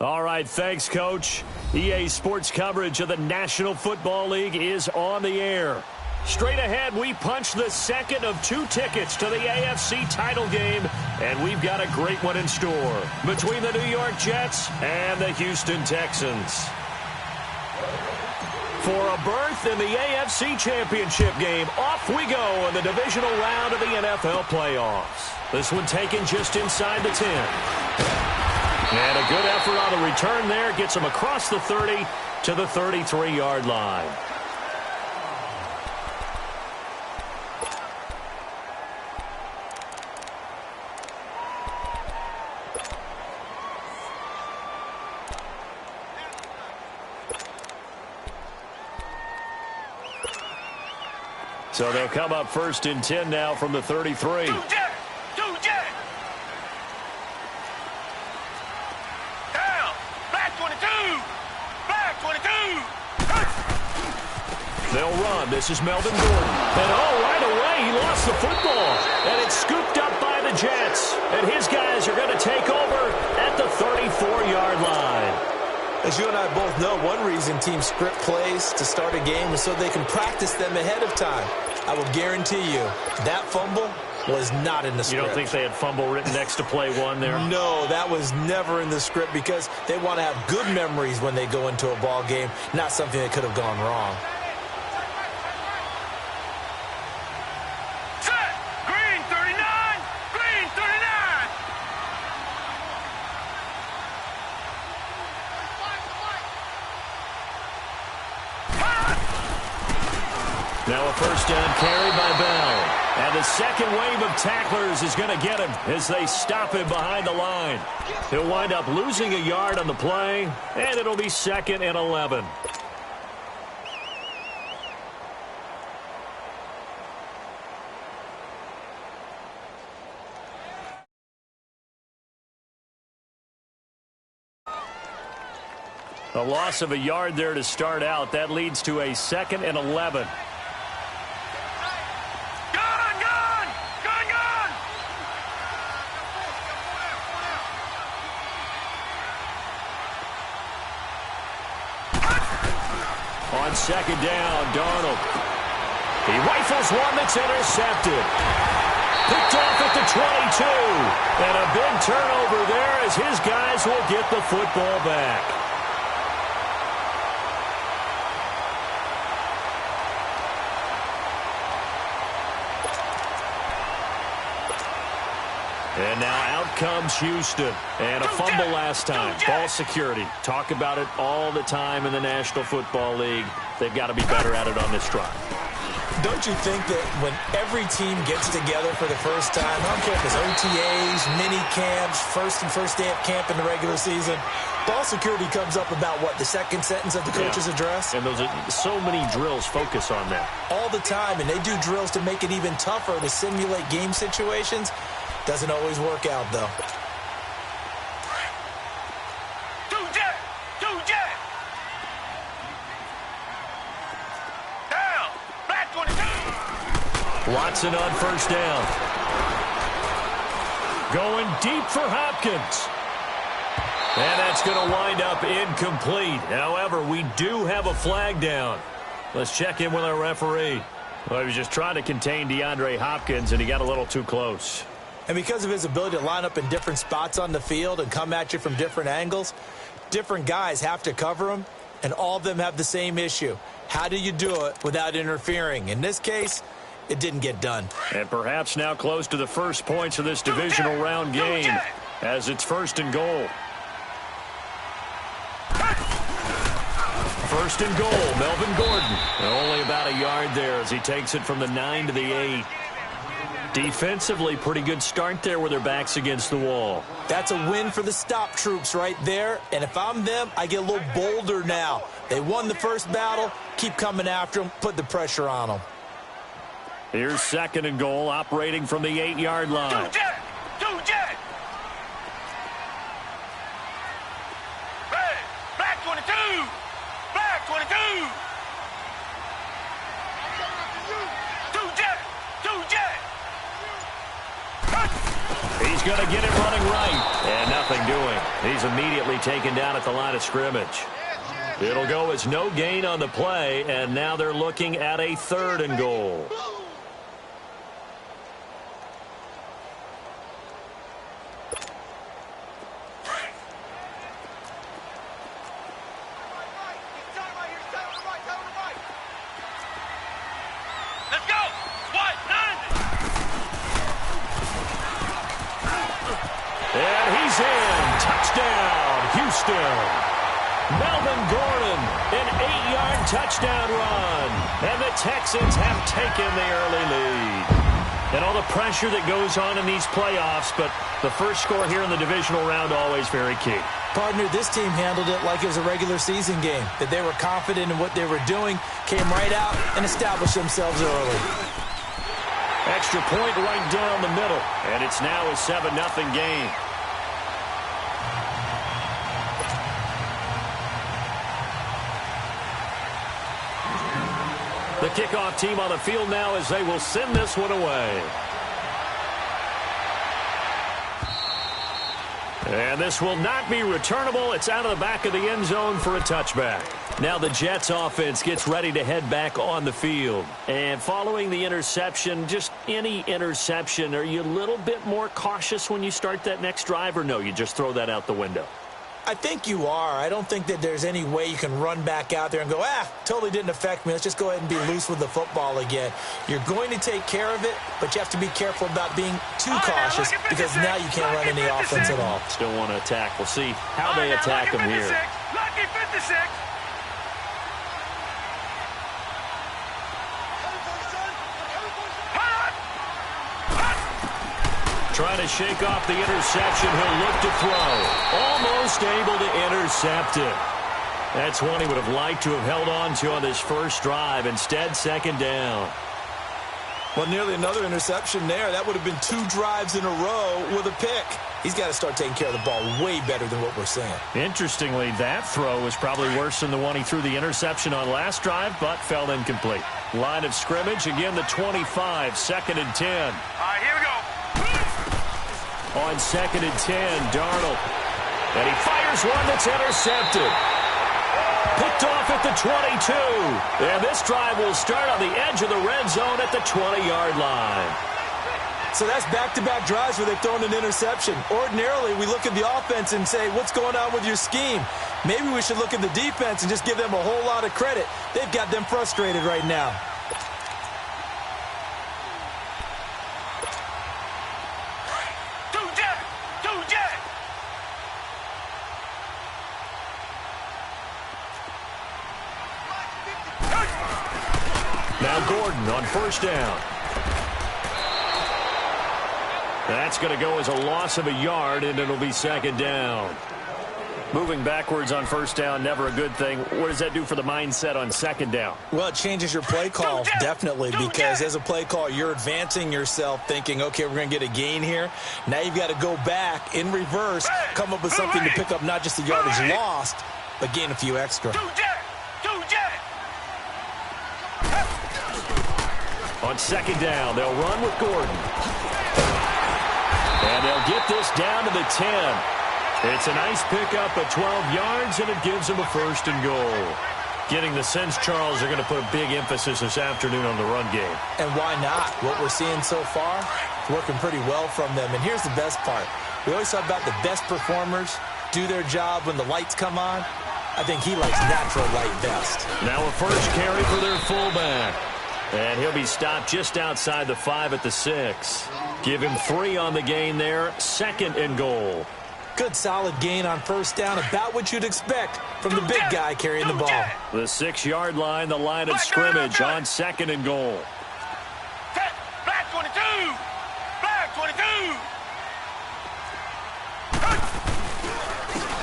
All right, thanks, Coach. EA Sports coverage of the National Football League is on the air. Straight ahead, we punch the second of 2 tickets to the AFC title game, and we've got a great one in store between the New York Jets and the Houston Texans. For a berth in the AFC Championship game, off we go in the divisional round of the NFL playoffs. This one taken just inside the 10. And a good effort on the return there gets him across the 30 to the 33-yard line. So they'll come up first and 10 now from the 33. They'll run. This is Melvin Gordon. And right away, he lost the football. And it's scooped up by the Jets. And his guys are going to take over at the 34-yard line. As you and I both know, one reason teams script plays to start a game is so they can practice them ahead of time. I will guarantee you that fumble was not in the script. You don't think they had fumble written next to play one there? No, that was never in the script because they want to have good memories when they go into a ball game, not something that could have gone wrong. Now a first down carry by Bell. And the second wave of tacklers is going to get him as they stop him behind the line. He'll wind up losing a yard on the play, and it'll be 2nd and 11. A loss of a yard there to start out. That leads to a 2nd and 11. On 2nd down, Darnold. He rifles one that's intercepted. Picked off at the 22. And a big turnover there as his guys will get the football back. And now out comes Houston. And a fumble last time. Ball security. Talk about it all the time in the National Football League. They've got to be better at it on this drive. Don't you think that when every team gets together for the first time, I don't care if it's OTAs, mini camps, first day of camp in the regular season, ball security comes up about, what, the second sentence of the coach's address? And those are so many drills focus on that. All the time, and they do drills to make it even tougher to simulate game situations. Doesn't always work out, though. Watson on first down. Going deep for Hopkins. And that's going to wind up incomplete. However, we do have a flag down. Let's check in with our referee. Well, he was just trying to contain DeAndre Hopkins, and he got a little too close. And because of his ability to line up in different spots on the field and come at you from different angles, different guys have to cover him, and all of them have the same issue. How do you do it without interfering? In this case, it didn't get done. And perhaps now close to the first points of this divisional round game as it's 1st and goal. 1st and goal, Melvin Gordon. Only about a yard there as he takes it from the 9 to the 8. Defensively, pretty good start there with their backs against the wall. That's a win for the stop troops right there. And if I'm them, I get a little bolder now. They won the first battle. Keep coming after them. Put the pressure on them. Here's 2nd and goal, operating from the 8-yard line. Black 22! Black 22! He's going to get it running right. And nothing doing. He's immediately taken down at the line of scrimmage. It'll go as no gain on the play, and now they're looking at a 3rd and goal. Melvin Gordon, an 8-yard touchdown run. And the Texans have taken the early lead. And all the pressure that goes on in these playoffs, but the first score here in the divisional round always very key. Partner, this team handled it like it was a regular season game, that they were confident in what they were doing, came right out and established themselves early. Extra point right down the middle, and it's now a 7-0 game. The kickoff team on the field now as they will send this one away. And this will not be returnable. It's out of the back of the end zone for a touchback. Now the Jets offense gets ready to head back on the field. And following the interception, just any interception, are you a little bit more cautious when you start that next drive, or no, you just throw that out the window? I think you are. I don't think that there's any way you can run back out there and go, totally didn't affect me. Let's just go ahead and be loose with the football again. You're going to take care of it, but you have to be careful about being too cautious because now you can't run any offense at all. Still want to attack. We'll see how they attack them here. Lucky 56. Trying to shake off the interception. He'll look to throw. Almost able to intercept it. That's one he would have liked to have held on to on this first drive. Instead, 2nd down. Well, nearly another interception there. That would have been 2 drives in a row with a pick. He's got to start taking care of the ball way better than what we're seeing. Interestingly, that throw was probably worse than the one he threw the interception on last drive, but fell incomplete. Line of scrimmage, again, the 25, 2nd and 10. All right, here we go. On 2nd and 10, Darnold. And he fires one that's intercepted. Picked off at the 22. And this drive will start on the edge of the red zone at the 20-yard line. So that's back-to-back drives where they've thrown an interception. Ordinarily, we look at the offense and say, what's going on with your scheme? Maybe we should look at the defense and just give them a whole lot of credit. They've got them frustrated right now. Now Gordon on 1st down. That's going to go as a loss of a yard, and it'll be 2nd down. Moving backwards on 1st down, never a good thing. What does that do for the mindset on 2nd down? Well, it changes your play call, definitely, because as a play call, you're advancing yourself thinking, okay, we're going to get a gain here. Now you've got to go back in reverse, come up with something to pick up not just the yardage lost, but gain a few extra. On 2nd down, they'll run with Gordon. And they'll get this down to the 10. It's a nice pickup of 12 yards, and it gives them a 1st and goal. Getting the sense, Charles, are going to put a big emphasis this afternoon on the run game. And why not? What we're seeing so far is working pretty well from them. And here's the best part. We always talk about the best performers do their job when the lights come on. I think he likes natural light best. Now a first carry for their fullback. And he'll be stopped just outside the 5 at the 6. Give him 3 on the gain there. 2nd and goal. Good solid gain on 1st down. About what you'd expect from the big guy carrying the ball. The 6-yard line, the line of scrimmage on 2nd and goal. Black 22. Black 22.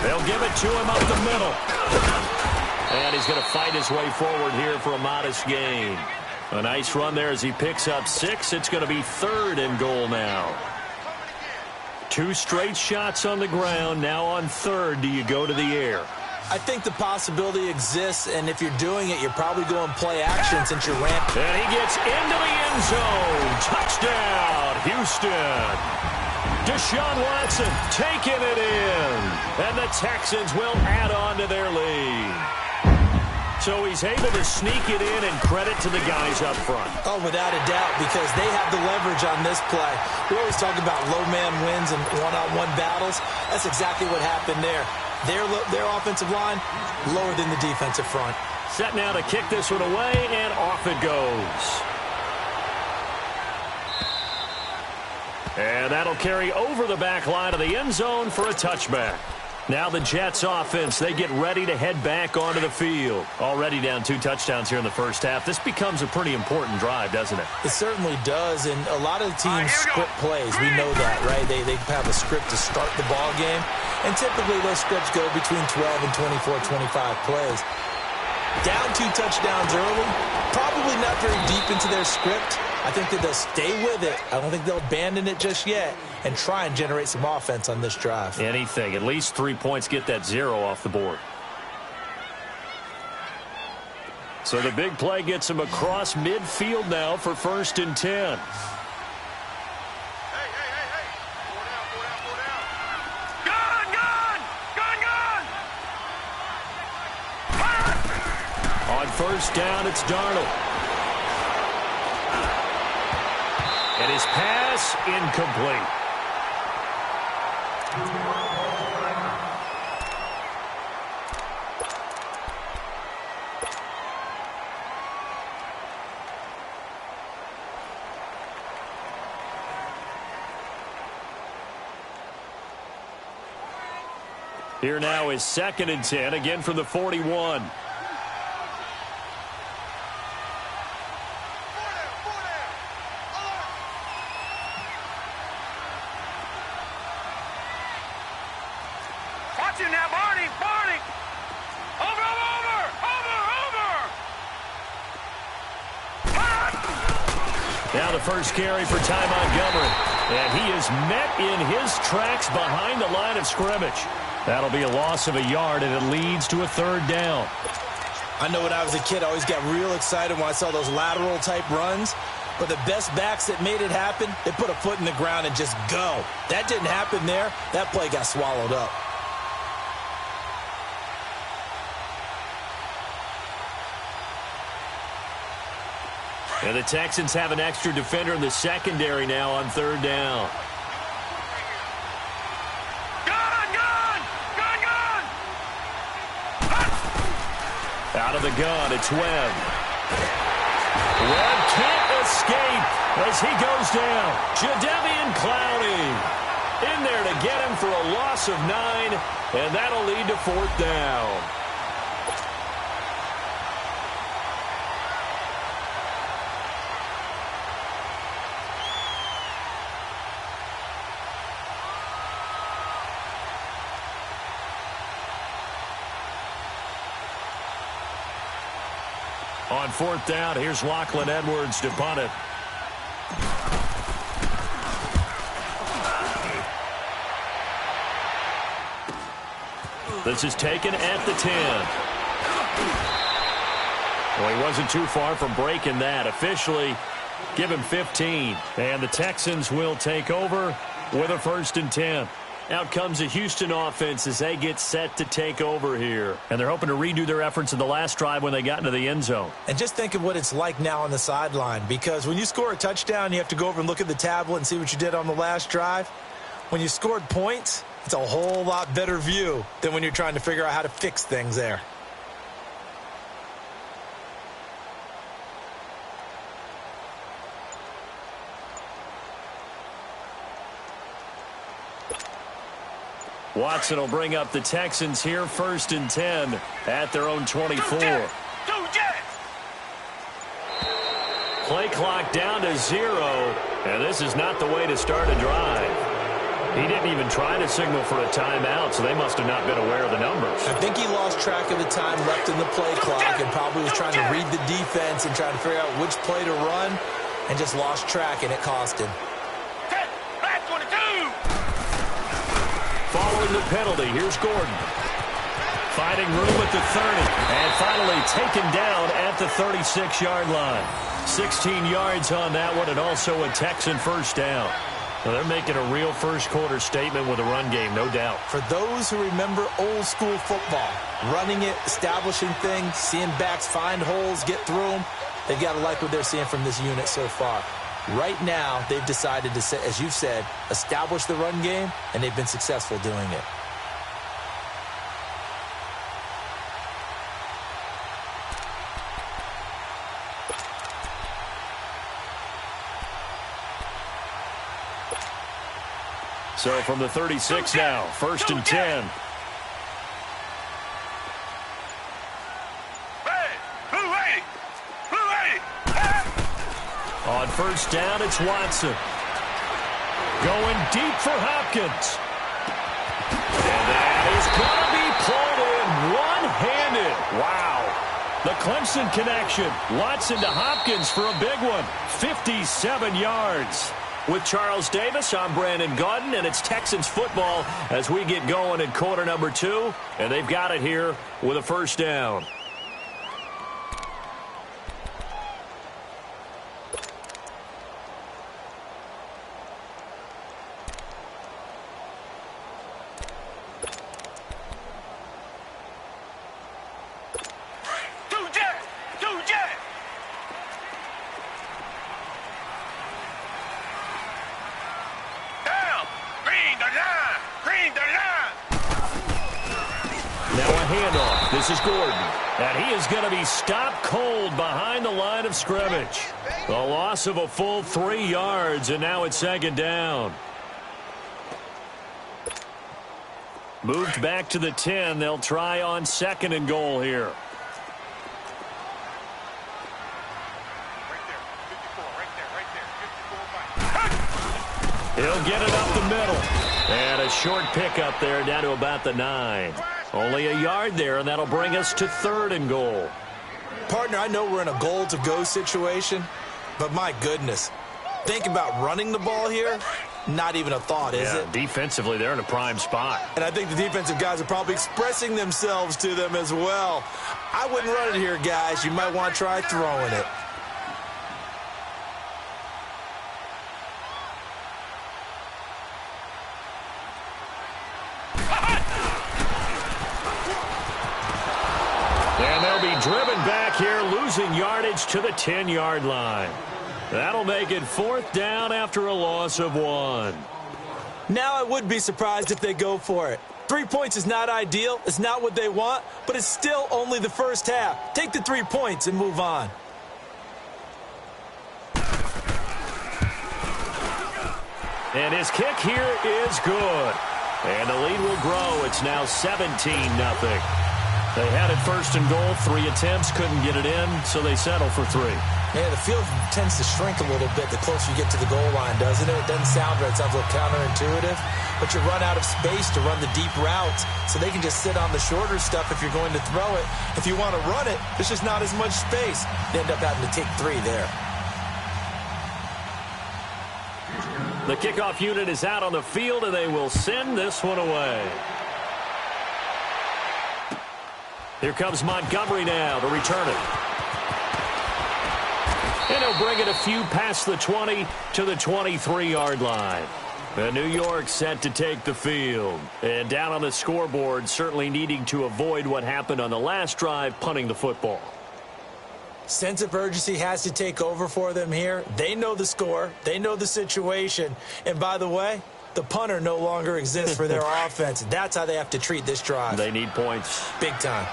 They'll give it to him up the middle. And he's going to fight his way forward here for a modest gain. A nice run there as he picks up 6. It's going to be 3rd and goal now. 2 straight shots on the ground. Now on 3rd, do you go to the air? I think the possibility exists, and if you're doing it, you're probably going play action since you're ramped. And he gets into the end zone. Touchdown, Houston. Deshaun Watson taking it in. And Texans will add on to their lead. So he's able to sneak it in, and credit to the guys up front. Oh, without a doubt, because they have the leverage on this play. We always talk about low man wins and one-on-one battles. That's exactly what happened there. Their offensive line lower than the defensive front. Set now to kick this one away, and off it goes. And that'll carry over the back line of the end zone for a touchback. Now the Jets offense, they get ready to head back onto the field. Already down 2 touchdowns here in the first half. This becomes a pretty important drive, doesn't it? It certainly does, and a lot of the teams script plays. We know that, right? They have a script to start the ball game, and typically those scripts go between 12 and 24, 25 plays. Down 2 touchdowns early, probably not very deep into their script. I think that they'll stay with it. I don't think they'll abandon it just yet and try and generate some offense on this drive. Anything. At least 3 points, get that 0 off the board. So the big play gets him across midfield now for 1st and 10. On 1st down, it's Darnold. And his pass incomplete. Here now is 2nd and 10, again from the 41. Now the first carry for Ty Montgomery. And he is met in his tracks behind the line of scrimmage. That'll be a loss of a yard, and it leads to a 3rd down. I know when I was a kid, I always got real excited when I saw those lateral-type runs. But the best backs that made it happen, they put a foot in the ground and just go. That didn't happen there. That play got swallowed up. And the Texans have an extra defender in the secondary now on 3rd down. Out of the gun, it's Webb. Webb can't escape as he goes down. Jadeveon Clowney in there to get him for a loss of 9, and that'll lead to 4th down. On 4th down, here's Lachlan Edwards to punt it. This is taken at the 10. Well, he wasn't too far from breaking that. Officially, give him 15. And the Texans will take over with a 1st and 10. Out comes the Houston offense as they get set to take over here. And they're hoping to redo their efforts in the last drive when they got into the end zone. And just think of what it's like now on the sideline, because when you score a touchdown, you have to go over and look at the tablet and see what you did on the last drive. When you scored points, it's a whole lot better view than when you're trying to figure out how to fix things there. Watson will bring up the Texans here, 1st and 10 at their own 24. Play clock down to 0, and this is not the way to start a drive. He didn't even try to signal for a timeout, so they must have not been aware of the numbers. I think he lost track of the time left in the play clock and probably was trying to read the defense and trying to figure out which play to run and just lost track, and it cost him. Following the penalty, here's Gordon. Finding room at the 30. And finally taken down at the 36-yard line. 16 yards on that one, and also a Texan 1st down. Well, they're making a real first-quarter statement with a run game, no doubt. For those who remember old-school football, running it, establishing things, seeing backs find holes, get through them, they've got to like what they're seeing from this unit so far. Right now, they've decided to, as you've said, establish the run game, and they've been successful doing it. So from the 36 now, 1st and 10. On 1st down, it's Watson. Going deep for Hopkins. And that is going to be pulled in one-handed. Wow. The Clemson connection. Watson to Hopkins for a big one. 57 yards. With Charles Davis, I'm Brandon Gaudin, and it's Texans football as we get going in quarter number 2. And they've got it here with a 1st down. This is Gordon, and he is going to be stopped cold behind the line of scrimmage. The loss of a full 3 yards, and now it's 2nd down. Moved back to the 10. They'll try on 2nd and goal here. He'll get it up the middle. And a short pickup there down to about the 9. Only a yard there, and that'll bring us to 3rd and goal. Partner, I know we're in a goal-to-go situation, but my goodness. Think about running the ball here. Not even a thought, is it? Defensively, they're in a prime spot. And I think the defensive guys are probably expressing themselves to them as well. I wouldn't run it here, guys. You might want to try throwing it. And they'll be driven back here, losing yardage to the 10-yard line. That'll make it 4th down after a loss of 1. Now I would be surprised if they go for it. 3 points is not ideal. It's not what they want, but it's still only the first half. Take the 3 points and move on. And his kick here is good. And the lead will grow. It's now 17-0. They had it 1st and goal. 3 attempts, couldn't get it in, so they settle for 3. Yeah, the field tends to shrink a little bit the closer you get to the goal line, doesn't it? It doesn't sound right. It sounds a little counterintuitive. But you run out of space to run the deep routes, so they can just sit on the shorter stuff if you're going to throw it. If you want to run it, there's just not as much space. They end up having to take 3 there. The kickoff unit is out on the field, and they will send this one away. Here comes Montgomery now to return it. And he'll bring it a few past the 20 to the 23-yard line. And New York set to take the field. And down on the scoreboard, certainly needing to avoid what happened on the last drive, punting the football. Sense of urgency has to take over for them here. They know the score. They know the situation. And by the way, the punter no longer exists for their offense. That's how they have to treat this drive. They need points. Big time.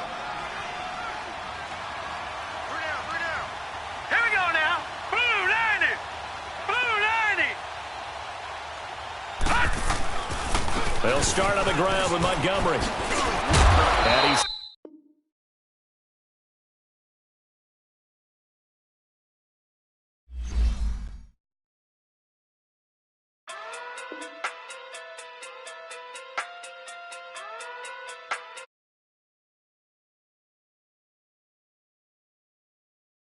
They'll start on the ground with Montgomery. And he's